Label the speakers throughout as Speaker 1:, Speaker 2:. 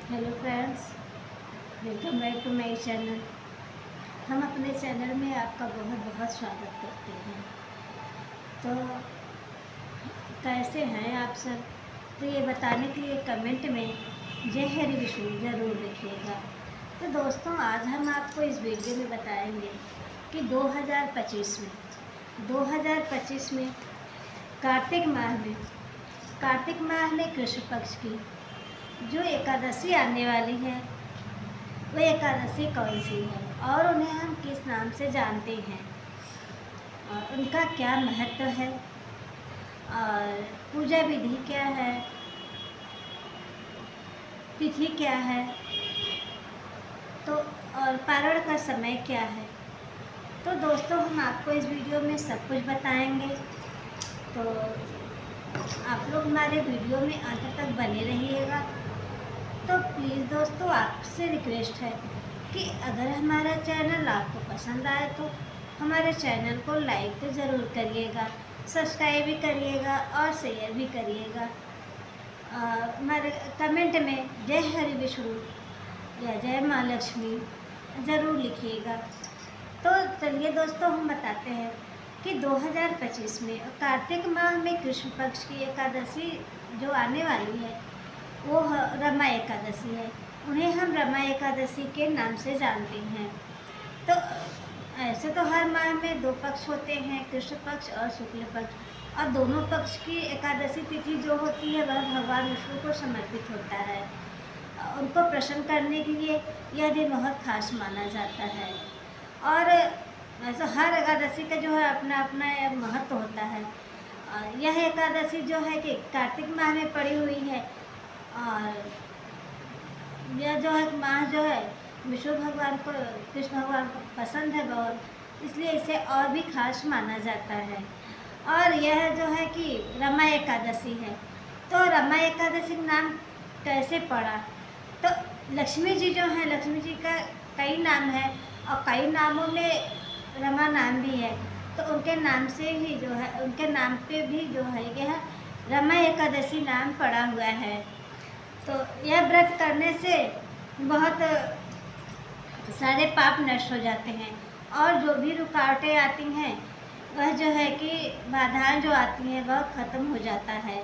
Speaker 1: Hello friends, welcome back to my channel. हम अपने channel में आपका बहुत बहुत स्वागत करते हैं। तो कैसे हैं आप सब? तो ये बताने के लिए कमेंट में जय हरि विष्णु ज़रूर लिखिएगा। तो दोस्तों, आज हम आपको इस वीडियो में बताएंगे कि 2025 में कार्तिक माह में कृष्ण पक्ष की जो एकादशी आने वाली है, वो एकादशी कौन सी है और उन्हें हम किस नाम से जानते हैं और उनका क्या महत्व है और पूजा विधि क्या है, तिथि क्या है, तो और पारण का समय क्या है। तो दोस्तों, हम आपको इस वीडियो में सब कुछ बताएंगे। तो आप लोग हमारे वीडियो में अंत तक बने रहिएगा। तो प्लीज़ दोस्तों, आपसे रिक्वेस्ट है कि अगर हमारा चैनल आपको पसंद आए तो हमारे चैनल को लाइक तो ज़रूर करिएगा, सब्सक्राइब भी करिएगा और शेयर भी करिएगा। हमारे कमेंट में जय हरि विष्णु या जय माँ लक्ष्मी ज़रूर लिखिएगा। तो चलिए दोस्तों, हम बताते हैं कि 2025 में कार्तिक माह में कृष्ण पक्ष की एकादशी जो आने वाली है वो रमा एकादशी है। उन्हें हम रमा एकादशी के नाम से जानते हैं। तो ऐसे तो हर माह में 2 पक्ष होते हैं, कृष्ण पक्ष और शुक्ल पक्ष, और दोनों पक्ष की एकादशी तिथि जो होती है वह भगवान विष्णु को समर्पित होता है। उनको प्रसन्न करने के लिए यह दिन बहुत खास माना जाता है। और ऐसा हर एकादशी का जो है अपना अपना महत्व होता है। यह एकादशी जो है कि कार्तिक माह में पड़ी हुई है और यह जो है माह जो है विष्णु भगवान को, कृष्ण भगवान को पसंद है बहुत, इसलिए इसे और भी खास माना जाता है। और यह जो है कि रमा एकादशी है। तो रमा एकादशी का नाम कैसे पड़ा? तो लक्ष्मी जी जो है, लक्ष्मी जी का कई नाम है और कई नामों में रमा नाम भी है। तो उनके नाम से ही जो है, उनके नाम पे भी जो है यह रमा एकादशी नाम पड़ा हुआ है। तो यह व्रत करने से बहुत सारे पाप नष्ट हो जाते हैं और जो भी रुकावटें आती हैं वह जो है कि बाधाएं जो आती हैं वह ख़त्म हो जाता है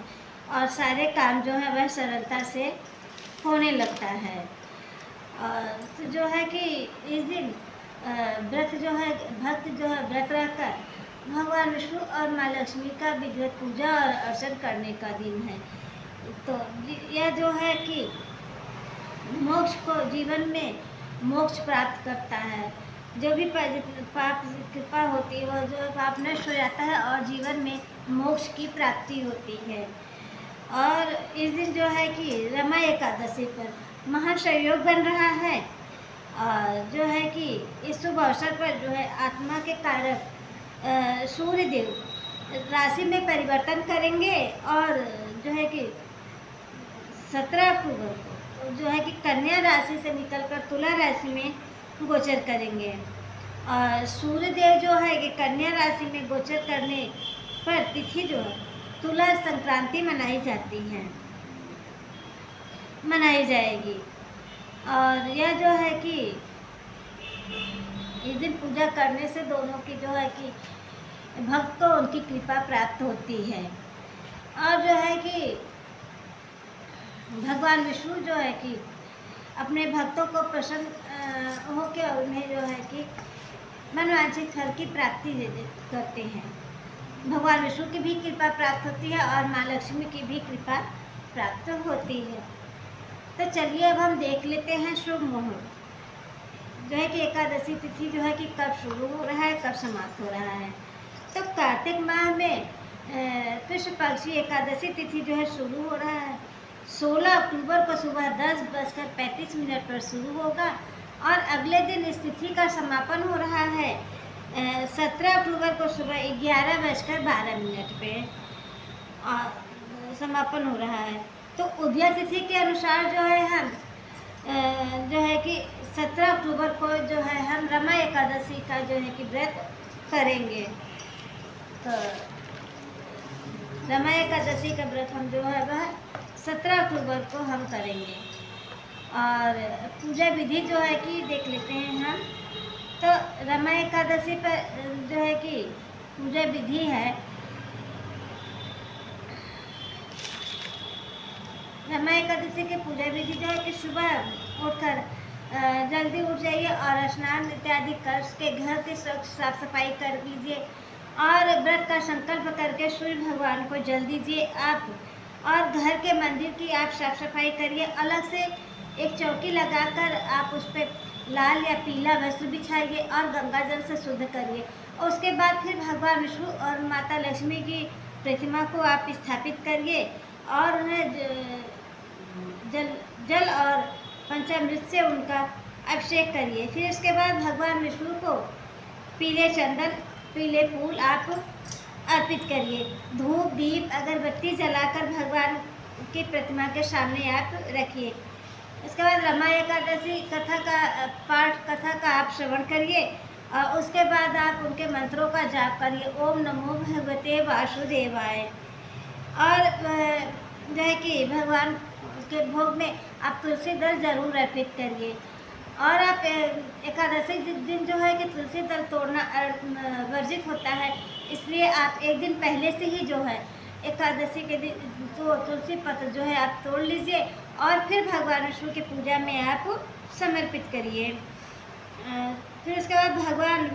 Speaker 1: और सारे काम जो है वह सरलता से होने लगता है। और जो है कि इस दिन व्रत जो है, भक्त जो है व्रत रहकर भगवान विष्णु और माँ लक्ष्मी का विधिवत पूजा और अर्चन करने का दिन है। तो यह जो है कि मोक्ष को, जीवन में मोक्ष प्राप्त करता है। जो भी पाप कृपा होती है वह जो पाप नष्ट हो जाता है और जीवन में मोक्ष की प्राप्ति होती है। और इस दिन जो है कि रमा एकादशी पर महासंयोग बन रहा है और जो है कि इस शुभ अवसर पर जो है आत्मा के कारक सूर्य देव राशि में परिवर्तन करेंगे और जो है कि 17 अक्टूबर को जो है कि कन्या राशि से निकलकर तुला राशि में गोचर करेंगे। और सूर्यदेव जो है कि कन्या राशि में गोचर करने पर तिथि जो है तुला संक्रांति मनाई जाएगी। और यह जो है कि इस दिन पूजा करने से दोनों की जो है कि भक्त को उनकी कृपा प्राप्त होती है। और जो है कि भगवान विष्णु जो है कि अपने भक्तों को प्रसन्न होकर उन्हें जो है कि मनवांछित फल की प्राप्ति करते हैं। भगवान विष्णु की भी कृपा प्राप्त होती है और माँ लक्ष्मी की भी कृपा प्राप्त होती है। तो चलिए अब हम देख लेते हैं शुभ मुहूर्त जो है कि एकादशी तिथि जो है कि कब शुरू हो रहा है, कब समाप्त हो रहा है। तो कार्तिक माह में कृष्ण पक्ष की एकादशी तिथि जो है शुरू हो रहा है 16 अक्टूबर को सुबह 10:35 पर शुरू होगा और अगले दिन इस तिथि का समापन हो रहा है 17 अक्टूबर को सुबह 11:12 पे समापन हो रहा है। तो उदया तिथि के अनुसार जो है हम जो है कि 17 अक्टूबर को जो है हम रमा एकादशी का जो है कि व्रत करेंगे। तो रमा एकादशी का व्रत हम जो है वह 17 अक्टूबर को हम करेंगे। और पूजा विधि जो है कि देख लेते हैं हम। तो रमा एकादशी पर जो है कि पूजा विधि है। रमा एकादशी की पूजा विधि जो है कि सुबह उठकर जल्दी उठ जाइए और स्नान इत्यादि करके घर की साफ सफाई कर लीजिए और व्रत का संकल्प करके सूर्य भगवान को जल दीजिए आप। और घर के मंदिर की आप साफ सफाई करिए। अलग से एक चौकी लगाकर आप उस पर लाल या पीला वस्त्र बिछाइए और गंगा जल से शुद्ध करिए। और उसके बाद फिर भगवान विष्णु और माता लक्ष्मी की प्रतिमा को आप स्थापित करिए और उन्हें जल और पंचामृत से उनका अभिषेक करिए। फिर उसके बाद भगवान विष्णु को पीले चंदन पीले फूल आप अर्पित करिए। धूप दीप अगरबत्ती जलाकर भगवान की प्रतिमा के सामने आप रखिए। इसके बाद रमा एकादशी कथा का पाठ कथा का आप श्रवण करिए और उसके बाद आप उनके मंत्रों का जाप करिए। ओम नमो भगवते वासुदेवाय। और जो है कि भगवान के भोग में आप तुलसी दल जरूर अर्पित करिए। और आप एकादशी दिन जो है कि तुलसी दल तोड़ना वर्जित होता है, इसलिए आप एक दिन पहले से ही जो है एकादशी के दिन तो तुलसी पत्र जो है आप तोड़ लीजिए और फिर भगवान विष्णु की पूजा में आप समर्पित करिए। फिर उसके बाद भगवान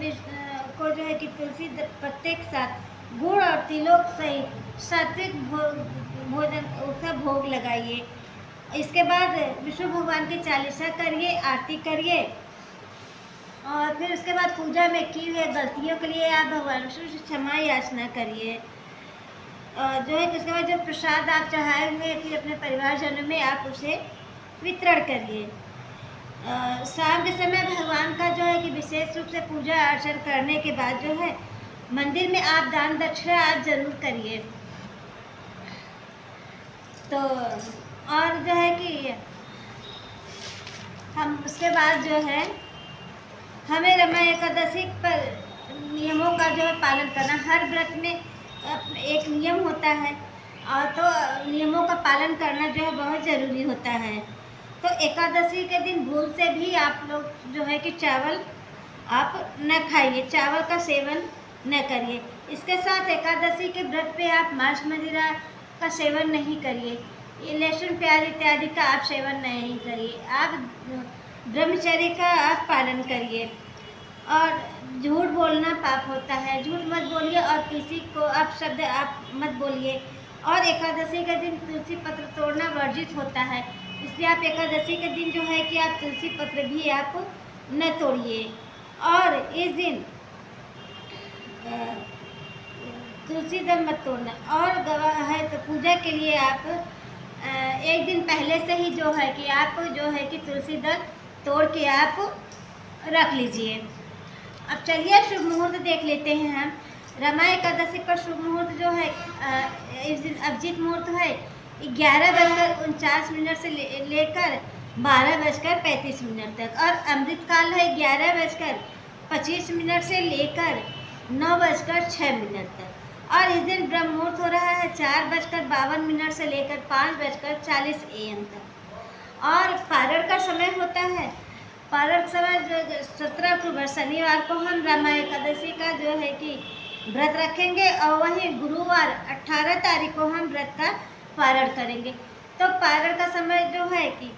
Speaker 1: को जो है कि तुलसी पत्ते के साथ गुड़ और तिलों सहित सात्विक भोजन उसका भोग लगाइए। इसके बाद विष्णु भगवान की चालीसा करिए, आरती करिए और फिर उसके बाद पूजा में की हुई गलतियों के लिए आप भगवान विष्णु से क्षमा याचना करिए। जो है उसके बाद जो प्रसाद आप चढ़ाए हुए फिर अपने परिवारजनों में आप उसे वितरण करिए। शाम के समय भगवान का जो है कि विशेष रूप से पूजा अर्चना करने के बाद जो है मंदिर में आप दान दक्षिणा आप जरूर करिए। तो और जो है कि हम उसके बाद जो है हमें रमा एकादशी पर नियमों का जो है पालन करना। हर व्रत में एक नियम होता है और तो नियमों का पालन करना जो है बहुत ज़रूरी होता है। तो एकादशी के दिन भूल से भी आप लोग जो है कि चावल आप न खाइए, चावल का सेवन न करिए। इसके साथ एकादशी के व्रत पे आप मांस मदिरा का सेवन नहीं करिए, लहसुन प्याज इत्यादि का आप सेवन नहीं करिए। आप ब्रह्मचर्य का आप पालन करिए। और झूठ बोलना पाप होता है, झूठ मत बोलिए और किसी को आप शब्द आप मत बोलिए। और एकादशी के दिन तुलसी पत्र तोड़ना वर्जित होता है, इसलिए आप एकादशी के दिन जो है कि आप तुलसी पत्र भी आप न तोड़िए। और इस दिन तुलसी दल मत तोड़ना। और गवाह है तो पूजा के लिए आप एक दिन पहले से ही जो है कि आप जो है कि तुलसी दल तोड़ के आप रख लीजिए। अब चलिए शुभ मुहूर्त देख लेते हैं हम। रमा एकादशी पर शुभ मुहूर्त जो है इस दिन अभिजीत मुहूर्त है 11:49 से लेकर 12:35 तक। और अमृत काल है 11:25 से लेकर 9:06 तक। और इस दिन ब्रह्म मुहूर्त हो रहा है 4:52 से लेकर 5:40 AM तक। और पारण का समय होता है, पारण समय 17 अक्टूबर शनिवार को हम रमा एकादशी का जो है कि व्रत रखेंगे और वहीं गुरुवार 18 तारीख को हम व्रत का पारण करेंगे। तो पारण का समय जो है कि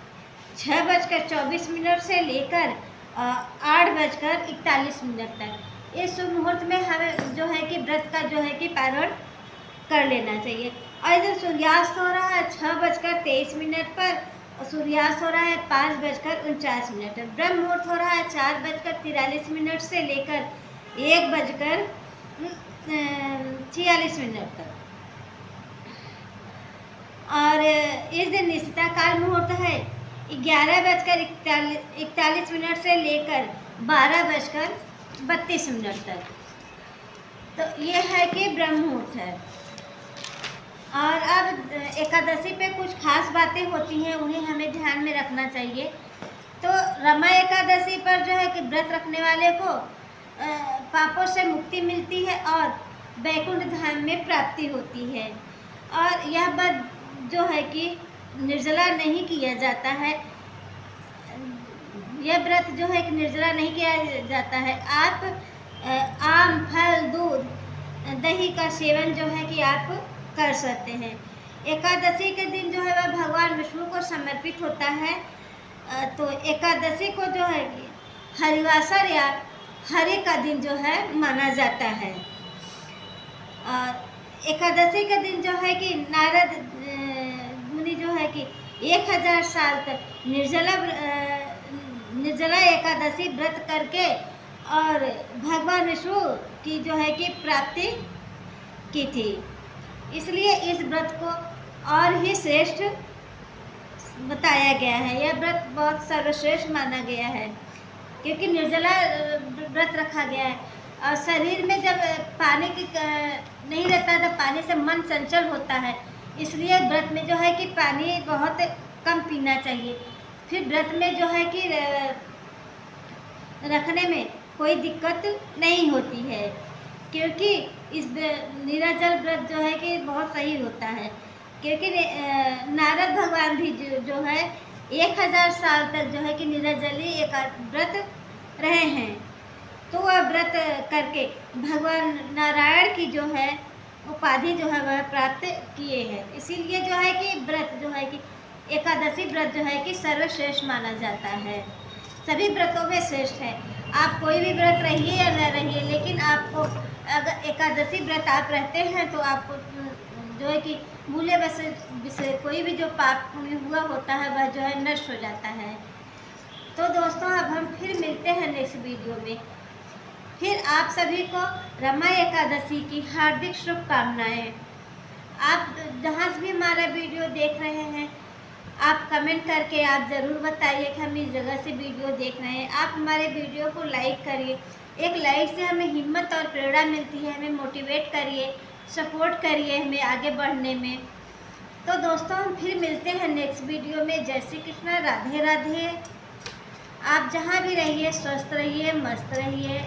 Speaker 1: 6:24 से लेकर 8:41 तक। इस शुभ मुहूर्त में हमें जो है कि व्रत का जो है कि पारण कर लेना चाहिए। और इधर सूर्यास्त हो रहा है 6:23 पर और सूर्यास्त हो रहा है 5:49 पर। ब्रह्म मुहूर्त हो रहा है 4:43 से लेकर 1:46 तक। और इस दिन निशिता काल मुहूर्त है 11:41 से लेकर 12:32 तक। तो ये है कि ब्रह्म मुहूर्त है। और अब एकादशी पे कुछ खास बातें होती हैं, उन्हें हमें ध्यान में रखना चाहिए। तो रमा एकादशी पर जो है कि व्रत रखने वाले को पापों से मुक्ति मिलती है और वैकुंठ धाम में प्राप्ति होती है। और यह व्रत जो है कि निर्जला नहीं किया जाता है, यह व्रत जो है कि निर्जला नहीं किया जाता है। आप आम, फल, दूध, दही का सेवन जो है कि आप कर सकते हैं। एकादशी के दिन जो है वह भगवान विष्णु को समर्पित होता है। तो एकादशी को जो है कि हरिवासर या हरि का दिन जो है माना जाता है। एकादशी के दिन जो है कि नारद मुनि जो है कि 1000 साल तक निर्जला एकादशी व्रत करके और भगवान विष्णु की जो है कि प्राप्ति की थी। इसलिए इस व्रत को और ही श्रेष्ठ बताया गया है। यह व्रत बहुत सर्वश्रेष्ठ माना गया है क्योंकि निर्जला व्रत रखा गया है। और शरीर में जब पानी की नहीं रहता तो पानी से मन चंचल होता है, इसलिए व्रत में जो है कि पानी बहुत कम पीना चाहिए। फिर व्रत में जो है कि रखने में कोई दिक्कत नहीं होती है क्योंकि इस निराजल व्रत जो है कि बहुत सही होता है। क्योंकि नारद भगवान भी जो है 1000 साल तक जो है कि निराजली एक व्रत रहे हैं। तो वह व्रत करके भगवान नारायण की जो है उपाधि जो है वह प्राप्त किए हैं। इसीलिए जो है कि व्रत जो है कि एकादशी व्रत जो है कि सर्वश्रेष्ठ माना जाता है। सभी व्रतों में श्रेष्ठ है। आप कोई भी व्रत रहिए या न रहिए, लेकिन आपको अगर एकादशी व्रत आप रहते हैं तो आपको जो है कि भूले विषय कोई भी जो पाप हुआ होता है वह जो है नष्ट हो जाता है। तो दोस्तों अब हम फिर मिलते हैं नेक्स्ट वीडियो में। फिर आप सभी को रमा एकादशी की हार्दिक शुभकामनाएं। आप जहाँ से भी हमारा वीडियो देख रहे हैं आप कमेंट करके आप ज़रूर बताइए कि हम इस जगह से वीडियो देख रहे हैं। आप हमारे वीडियो को लाइक करिए। एक लाइक से हमें हिम्मत और प्रेरणा मिलती है। हमें मोटिवेट करिए, सपोर्ट करिए हमें आगे बढ़ने में। तो दोस्तों हम फिर मिलते हैं नेक्स्ट वीडियो में। जय श्री कृष्ण, राधे राधे। आप जहाँ भी रहिए स्वस्थ रहिए, मस्त रहिए।